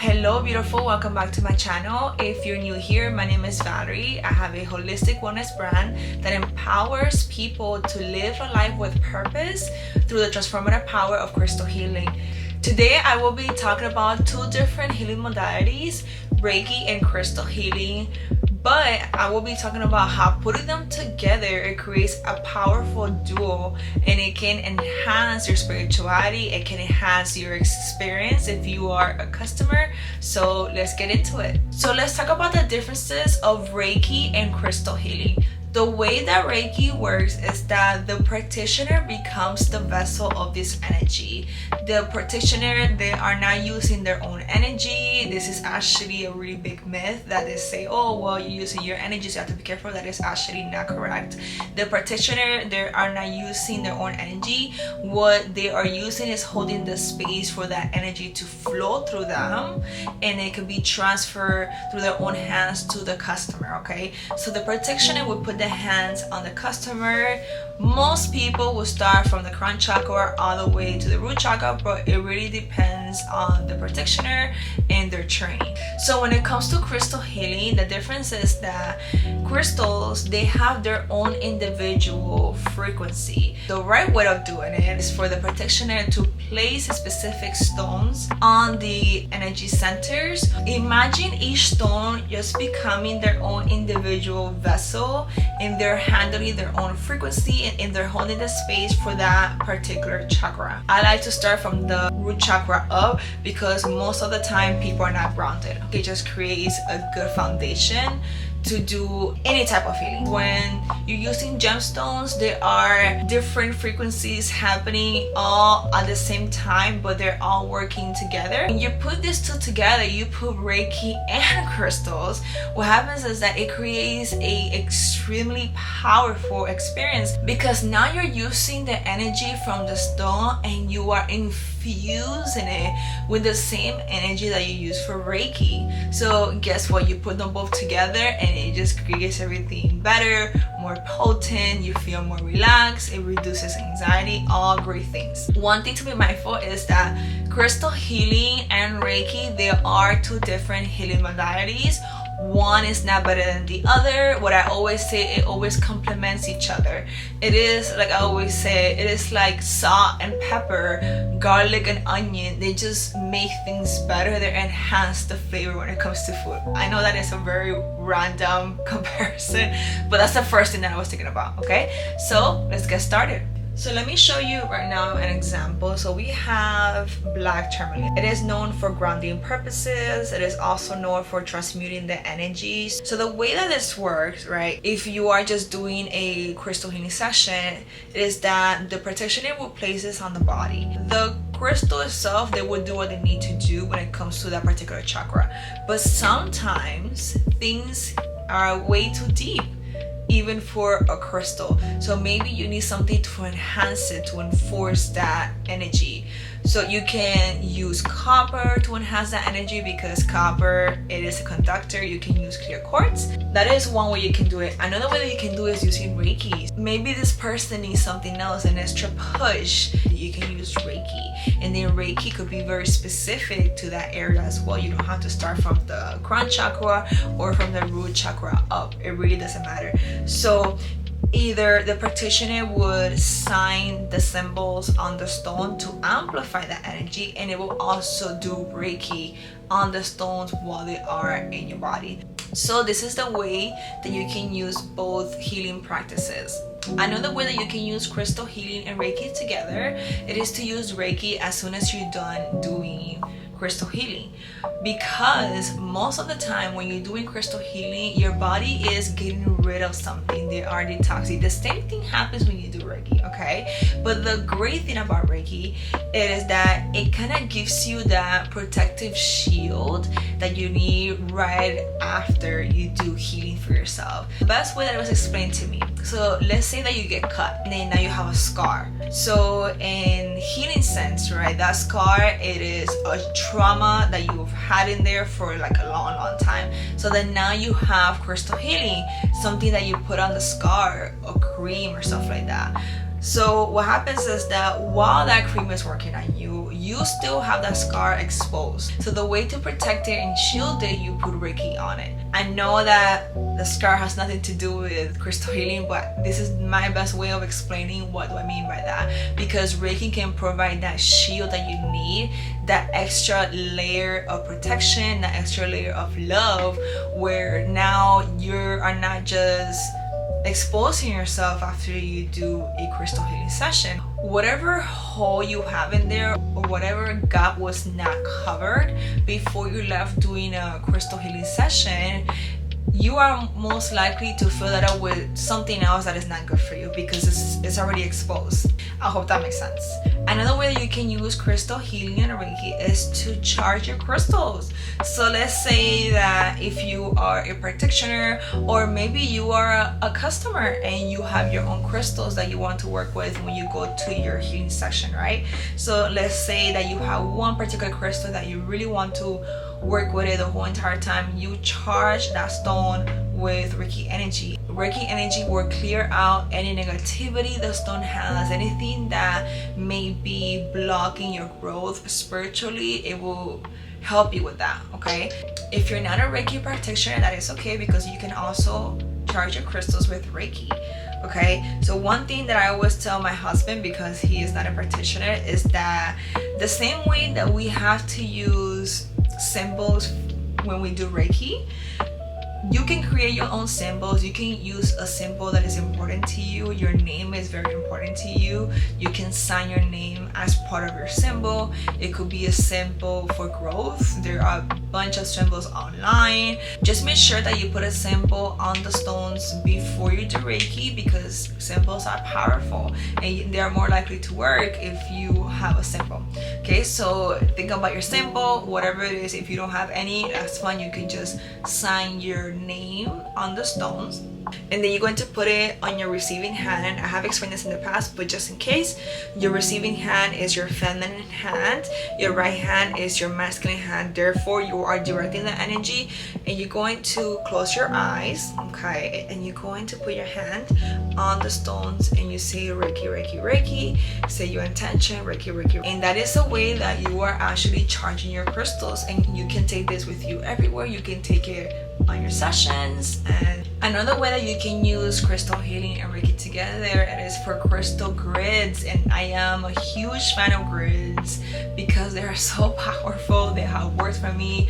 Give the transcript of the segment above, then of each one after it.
Hello beautiful, welcome back to my channel. If you're new here, my name is Valerie. I have a holistic wellness brand that empowers people to live a life with purpose through the transformative power of crystal healing. Today I will be talking about two different healing modalities, Reiki and crystal healing, but I will be talking about how putting them together, it creates a powerful duo and it can enhance your spirituality, it can enhance your experience if you are a customer. So let's get into it. So let's talk about the differences of Reiki and crystal healing. The way that Reiki works is that the practitioner becomes the vessel of this energy. The practitioner, they are not using their own energy. This is actually a really big myth that they say, oh, well, you're using your energy, so you have to be careful. That is actually not correct. The practitioner, they are not using their own energy. What they are using is holding the space for that energy to flow through them, and it can be transferred through their own hands to the customer, okay? So the practitioner will put the hands on the customer. Most people will start from the crown chakra all the way to the root chakra, but it really depends on the practitioner and their training. So when it comes to crystal healing, the difference is that crystals, they have their own individual frequency. The right way of doing it is for the practitioner to place specific stones on the energy centers. Imagine each stone just becoming their own individual vessel, and they're handling their own frequency, and they're holding the space for that particular chakra. I like to start from the root chakra up because most of the time people are not grounded. It just creates a good foundation to do any type of healing. When you're using gemstones, there are different frequencies happening all at the same time, but they're all working together. When you put these two together, you put Reiki and crystals, what happens is that it creates a extremely powerful experience, because now you're using the energy from the stone and you are infusing it with the same energy that you use for Reiki. So guess what? You put them both together and it just creates everything better, more potent, you feel more relaxed, it reduces anxiety, all great things. One thing to be mindful is that crystal healing and Reiki, they are two different healing modalities. One is not better than the other. What I always say, it always complements each other. It is, like I always say, it is like salt and pepper, garlic and onion. They just make things better. They enhance the flavor when it comes to food. I know that is a very random comparison, but that's the first thing that I was thinking about, okay? So let's get started. So let me show you right now an example. So we have black tourmaline. It is known for grounding purposes. It is also known for transmuting the energies. So the way that this works, right, if you are just doing a crystal healing session, is that the practitioner will place this on the body. The crystal itself, they will do what they need to do when it comes to that particular chakra. But sometimes things are way too deep, even for a crystal. So maybe you need something to enhance it, to enforce that energy. So you can use copper to enhance that energy, because copper, it is a conductor. You can use clear quartz. That is one way you can do it. Another way that you can do it is using Reiki. Maybe this person needs something else, an extra push. You can use Reiki, and then Reiki could be very specific to that area as well. You don't have to start from the crown chakra or from the root chakra up. It really doesn't matter. So either the practitioner would sign the symbols on the stone to amplify that energy, and it will also do Reiki on the stones while they are in your body. So this is the way that you can use both healing practices. Another way that you can use crystal healing and Reiki together, it is to use Reiki as soon as you're done doing crystal healing, because most of the time when you're doing crystal healing, your body is getting rid of something. They are detoxing. The same thing happens when you do Reiki, okay? But the great thing about Reiki is that it kind of gives you that protective shield that you need right after you do healing for yourself. The best way that it was explained to me, so let's say that you get cut and then now you have a scar. So in healing sense, right, that scar, it is a trauma that you've had in there for like a long time. So then now you have crystal healing, something that you put on the scar, a cream or stuff like that. So what happens is that while that cream is working on you, you still have that scar exposed. So the way to protect it and shield it, you put Reiki on it. I know that the scar has nothing to do with crystal healing, but this is my best way of explaining what do I mean by that. Because Reiki can provide that shield that you need, that extra layer of protection, that extra layer of love, where now you are not just exposing yourself after you do a crystal healing session. Whatever hole you have in there, or whatever gap was not covered before you left doing a crystal healing session, you are most likely to fill that up with something else that is not good for you because it's already exposed. I hope that makes sense. Another way that you can use crystal healing and Reiki is to charge your crystals. So let's say that if you are a practitioner, or maybe you are a customer and you have your own crystals that you want to work with when you go to your healing session, right? So let's say that you have one particular crystal that you really want to work with it the whole entire time. You charge that stone with Reiki energy. Reiki energy will clear out any negativity the stone has, anything that may be blocking your growth spiritually. It will help you with that, okay? If you're not a Reiki practitioner, that is okay, because you can also charge your crystals with Reiki. Okay, so one thing that I always tell my husband, because he is not a practitioner, is that the same way that we have to use symbols when we do Reiki, you can create your own symbols. You can use a symbol that is important to you. Your name is very important to you. You can sign your name as part of your symbol. It could be a symbol for growth. There are a bunch of symbols online. Just make sure that you put a symbol on the stones before you do Reiki, because symbols are powerful and they are more likely to work if you have a symbol. Okay, so think about your symbol, whatever it is. If you don't have any, that's fine. You can just sign your name on the stones, and then you're going to put it on your receiving hand. I have explained this in the past, but just in case, your receiving hand is your feminine hand, your right hand is your masculine hand. Therefore, you are directing the energy, and you're going to close your eyes, okay, and you're going to put your hand on the stones and you say Reiki, Reiki, Reiki. Say your intention, Reiki, Reiki, and that is a way that you are actually charging your crystals. And you can take this with you everywhere. You can take it on your sessions. And another way that you can use crystal healing and Reiki together, it is for crystal grids. And I am a huge fan of grids because they are so powerful. They have worked for me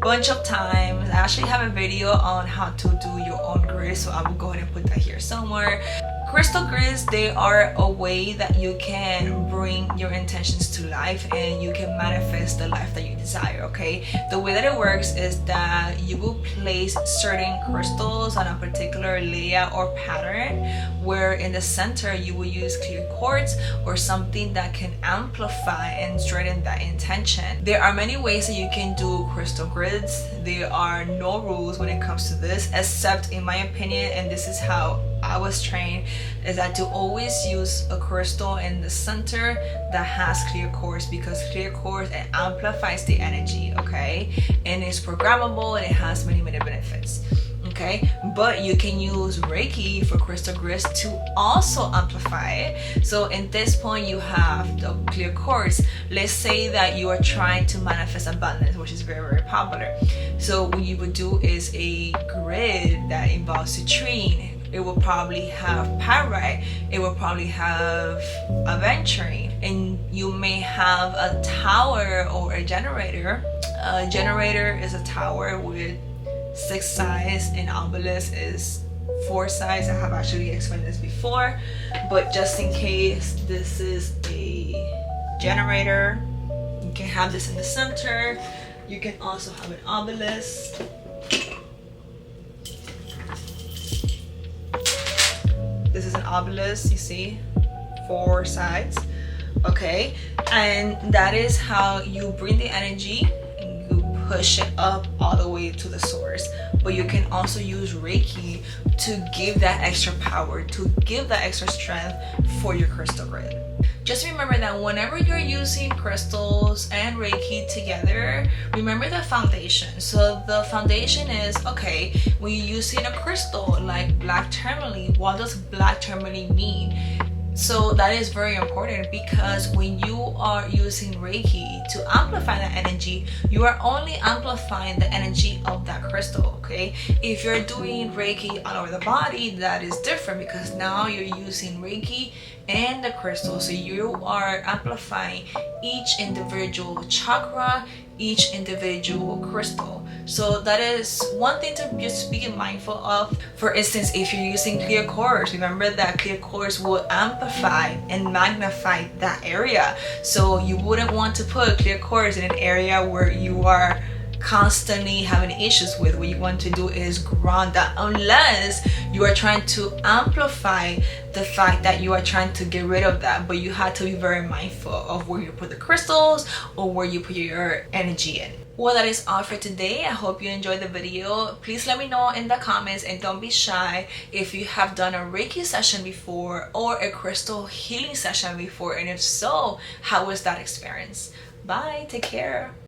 bunch of times. I actually have a video on how to do your own grid, so I will go ahead and put that here somewhere. Crystal grids, they are a way that you can bring your intentions to life and you can manifest the life that you desire, okay? The way that it works is that you will place certain crystals on a particular layout or pattern, where in the center you will use clear quartz or something that can amplify and strengthen that intention. There are many ways that you can do crystal grids. There are no rules when it comes to this, except in my opinion, and this is how I was trained, is that to always use a crystal in the center that has clear quartz, because clear quartz, it amplifies the energy, okay? And it's programmable and it has many benefits, okay? But you can use Reiki for crystal grids to also amplify it. So in this point, you have the clear quartz. Let's say that you are trying to manifest abundance, which is very popular. So what you would do is a grid that involves citrine. It will probably have pyrite, it will probably have aventurine, and you may have a tower or a generator. A generator is a tower with 6 sides and obelisk is 4 sides. I have actually explained this before, but just in case, this is a generator. You can have this in the center. You can also have an obelisk. This is an obelisk, you see, 4 sides, okay? And that is how you bring the energy and you push it up all the way to the source. But you can also use Reiki to give that extra power, to give that extra strength for your crystal grid. Just remember that whenever you're using crystals and Reiki together, remember the foundation. So the foundation is, okay, when you're using a crystal like black tourmaline, what does black tourmaline mean? So that is very important, because when you are using Reiki to amplify that energy, you are only amplifying the energy of that crystal, okay? If you're doing Reiki all over the body, that is different, because now you're using Reiki and the crystal. So you are amplifying each individual chakra, each individual crystal. So that is one thing to just be mindful of. For instance, if you're using clear quartz, remember that clear quartz will amplify and magnify that area. So you wouldn't want to put clear quartz in an area where you are constantly having issues with. What you want to do is ground that, unless you are trying to amplify the fact that you are trying to get rid of that. But you have to be very mindful of where you put the crystals or where you put your energy in. Well, that is all for today. I hope you enjoyed the video. Please let me know in the comments, and don't be shy if you have done a Reiki session before or a crystal healing session before, and if so, how was that experience? Bye, take care.